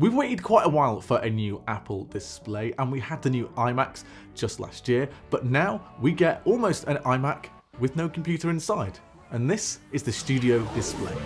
We've waited quite a while for a new Apple display, and we had the new iMacs just last year, but now we get almost an iMac with no computer inside. And this is the Studio Display.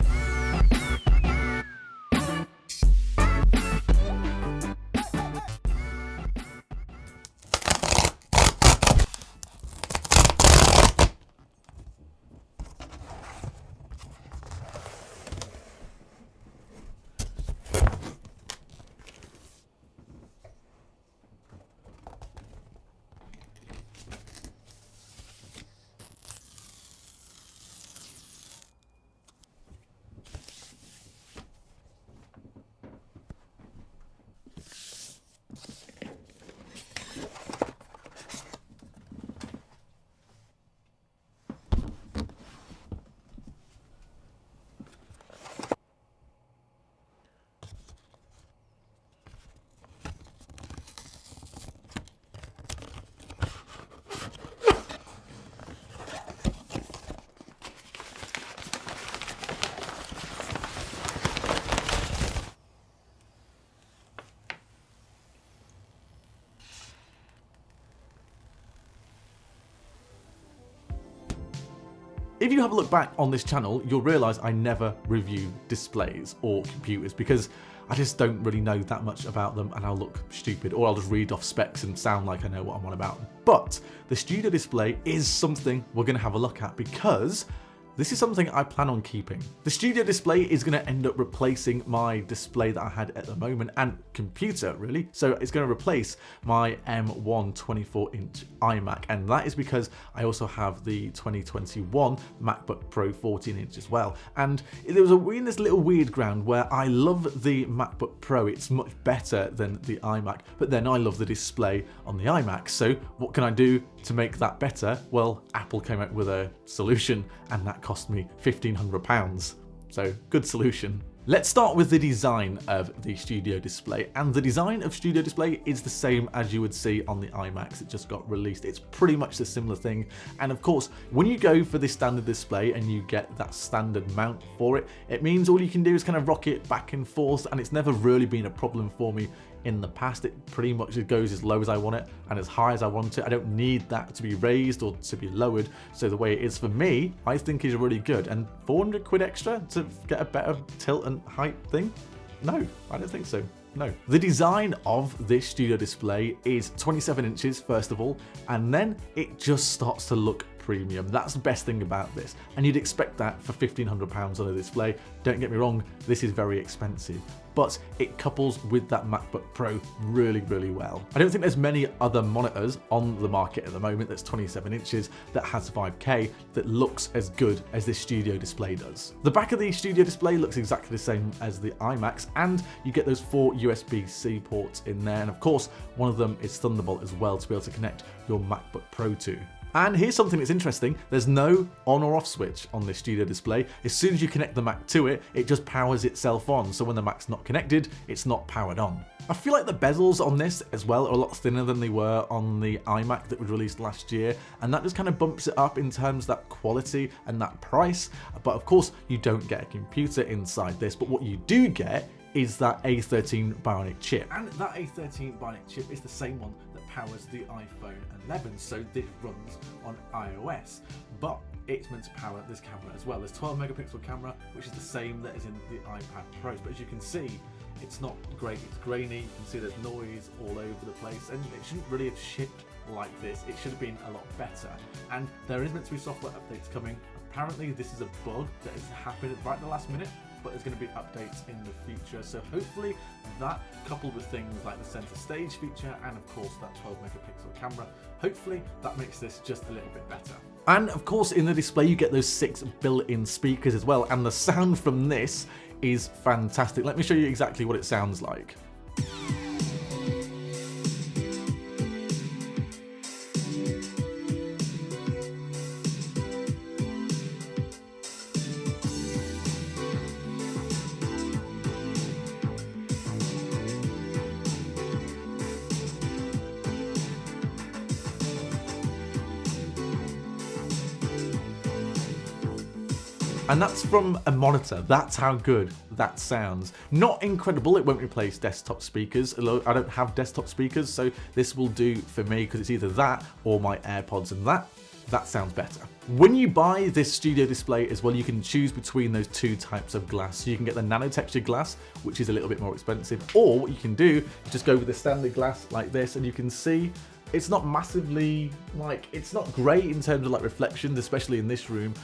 If you have a look back on this channel, you'll realise I never review displays or computers because I just don't really know that much about them and I'll look stupid, or I'll just read off specs and sound like I know what I'm on about. But the Studio Display is something we're going to have a look at because this is something I plan on keeping. The Studio Display is going to end up replacing my display that I had at the moment and computer really. So it's going to replace my M1 24-inch iMac, and that is because I also have the 2021 MacBook Pro 14-inch as well. And there was we're in this little weird ground where I love the MacBook Pro, it's much better than the iMac, but then I love the display on the iMac. So what can I do to make that better? Well, Apple came out with a solution, and that cost me £1,500. So good solution. Let's start with the design of the Studio Display, and the design of Studio Display is the same as you would see on the iMacs that just got released. It's pretty much the similar thing, and of course when you go for this standard display and you get that standard mount for it, it means all you can do is kind of rock it back and forth, and it's never really been a problem for me in the past. It pretty much goes as low as I want it and as high as I want it. I don't need that to be raised or to be lowered, so the way it is for me I think is really good. And 400 quid extra to get a better tilt and height thing? No, I don't think so. No. The design of this Studio Display is 27 inches first of all, and then it just starts to look premium. That's the best thing about this, and you'd expect that for £1,500 on a display. Don't get me wrong, this is very expensive, but it couples with that MacBook Pro really well. I don't think there's many other monitors on the market at the moment that's 27 inches that has 5K that looks as good as this Studio Display does. The back of the Studio Display looks exactly the same as the iMacs, and you get those 4 USB-C ports in there, and of course one of them is Thunderbolt as well to be able to connect your MacBook Pro to. And here's something that's interesting, there's no on or off switch on this Studio Display. As soon as you connect the Mac to it, it just powers itself on, so when the Mac's not connected, it's not powered on. I feel like the bezels on this as well are a lot thinner than they were on the iMac that was released last year, and that just kind of bumps it up in terms of that quality and that price. But of course, you don't get a computer inside this, but what you do get is that A13 Bionic chip. And that A13 Bionic chip is the same one that powers the iPhone 11, so this runs on iOS. But it's meant to power this camera as well. There's 12 megapixel camera, which is the same that is in the iPad Pros. But as you can see, it's not great, it's grainy, you can see there's noise all over the place, and it shouldn't really have shipped like this. It should have been a lot better. And there is meant to be software updates coming. Apparently this is a bug that has happened right at the last minute, but there's going to be updates in the future. So hopefully that, coupled with things like the center stage feature and of course that 12 megapixel camera, hopefully that makes this just a little bit better. And of course in the display you get those 6 built-in speakers as well, and the sound from this is fantastic. Let me show you exactly what it sounds like. And that's from a monitor. That's how good that sounds. Not incredible, it won't replace desktop speakers. Although I don't have desktop speakers, so this will do for me because it's either that or my AirPods, and that sounds better. When you buy this studio display as well, you can choose between those two types of glass. So you can get the nano texture glass, which is a little bit more expensive, or what you can do is just go with the standard glass like this, and you can see it's not massively, like, it's not great in terms of like reflections, especially in this room,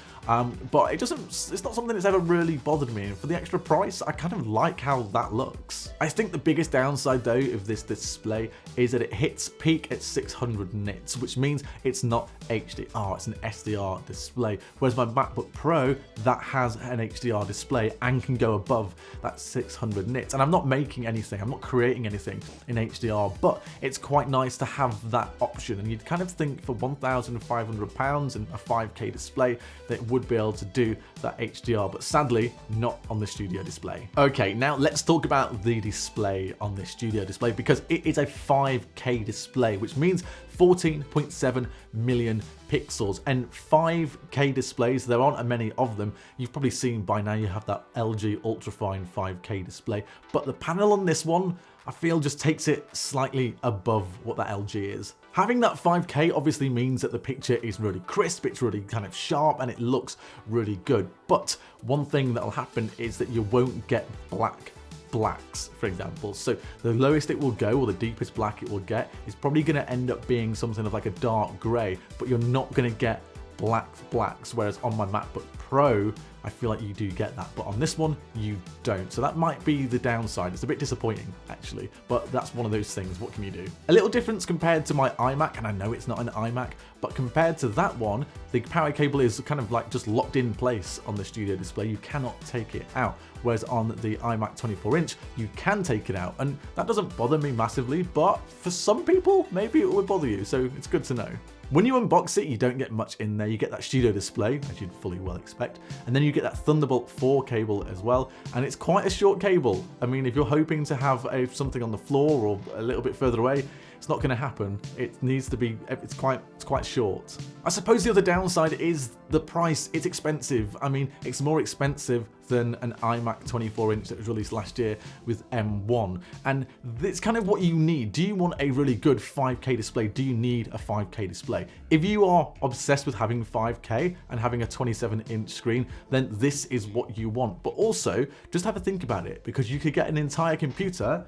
but it's not something that's ever really bothered me, and for the extra price, I kind of like how that looks. I think the biggest downside though of this display is that it hits peak at 600 nits, which means it's not HDR, it's an SDR display, whereas my MacBook Pro, that has an HDR display and can go above that 600 nits, and I'm not making anything, I'm not creating anything in HDR, but it's quite nice to have that option, and you'd kind of think for £1,500 and a 5K display that it would be able to do that HDR, but sadly not on the studio display. Okay, now let's talk about the display on this studio display, because it is a 5K display, which means 14.7 million pixels, and 5K displays, there aren't many of them. You've probably seen by now you have that LG ultrafine 5K display, but the panel on this one I feel just takes it slightly above what that LG is. Having that 5K obviously means that the picture is really crisp, it's really kind of sharp, and it looks really good. But one thing that'll happen is that you won't get blacks, for example. So the lowest it will go, or the deepest black it will get, is probably going to end up being something of like a dark grey, but you're not going to get blacks, whereas on my MacBook Pro, I feel like you do get that, but on this one, you don't. So that might be the downside. It's a bit disappointing, actually, but that's one of those things. What can you do? A little difference compared to my iMac, and I know it's not an iMac, but compared to that one, the power cable is kind of like just locked in place on the studio display. You cannot take it out, whereas on the iMac 24-inch, you can take it out, and that doesn't bother me massively, but for some people, maybe it would bother you, so it's good to know. When you unbox it, you don't get much in there. You get that studio display, as you'd fully well expect, and then you get that Thunderbolt 4 cable as well, and it's quite a short cable. I mean, if you're hoping to have something on the floor or a little bit further away, it's not going to happen. It needs to be, it's quite short. I suppose the other downside is the price. It's expensive. I mean, it's more expensive than an iMac 24-inch that was released last year with M1, and it's kind of what you need. Do you want a really good 5K display? Do you need a 5K display? If you are obsessed with having 5K and having a 27-inch screen, then this is what you want. But also, just have a think about it, because you could get an entire computer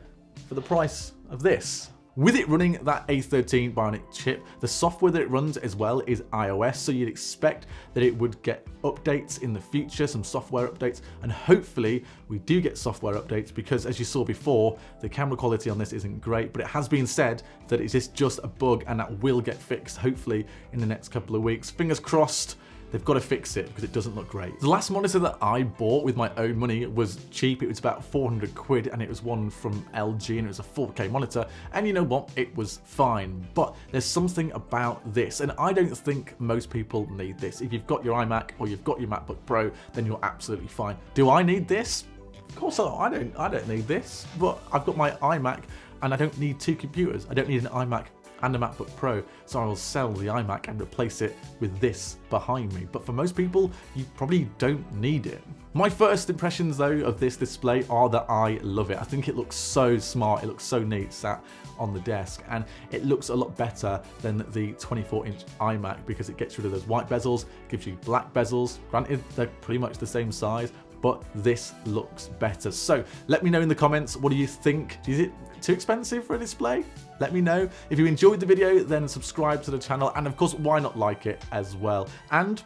for the price of this. With it running that A13 Bionic chip, the software that it runs as well is iOS, so you'd expect that it would get updates in the future, some software updates, and hopefully we do get software updates, because as you saw before, the camera quality on this isn't great, but it has been said that it's just a bug and that will get fixed hopefully in the next couple of weeks. Fingers crossed. They've got to fix it because it doesn't look great. The last monitor that I bought with my own money was cheap. It was about 400 quid, and it was one from LG, and it was a 4K monitor. And you know what? It was fine. But there's something about this, and I don't think most people need this. If you've got your iMac or you've got your MacBook Pro, then you're absolutely fine. Do I need this? Of course I don't need this. But I've got my iMac, and I don't need two computers. I don't need an iMac and a MacBook Pro, so I will sell the iMac and replace it with this behind me. But for most people, you probably don't need it. My first impressions though of this display are that I love it. I think it looks so smart, it looks so neat sat on the desk, and it looks a lot better than the 24-inch iMac because it gets rid of those white bezels, gives you black bezels. Granted, they're pretty much the same size, but this looks better. So let me know in the comments, what do you think? Is it too expensive for a display? Let me know. If you enjoyed the video, then subscribe to the channel, and of course, why not like it as well? And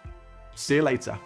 see you later.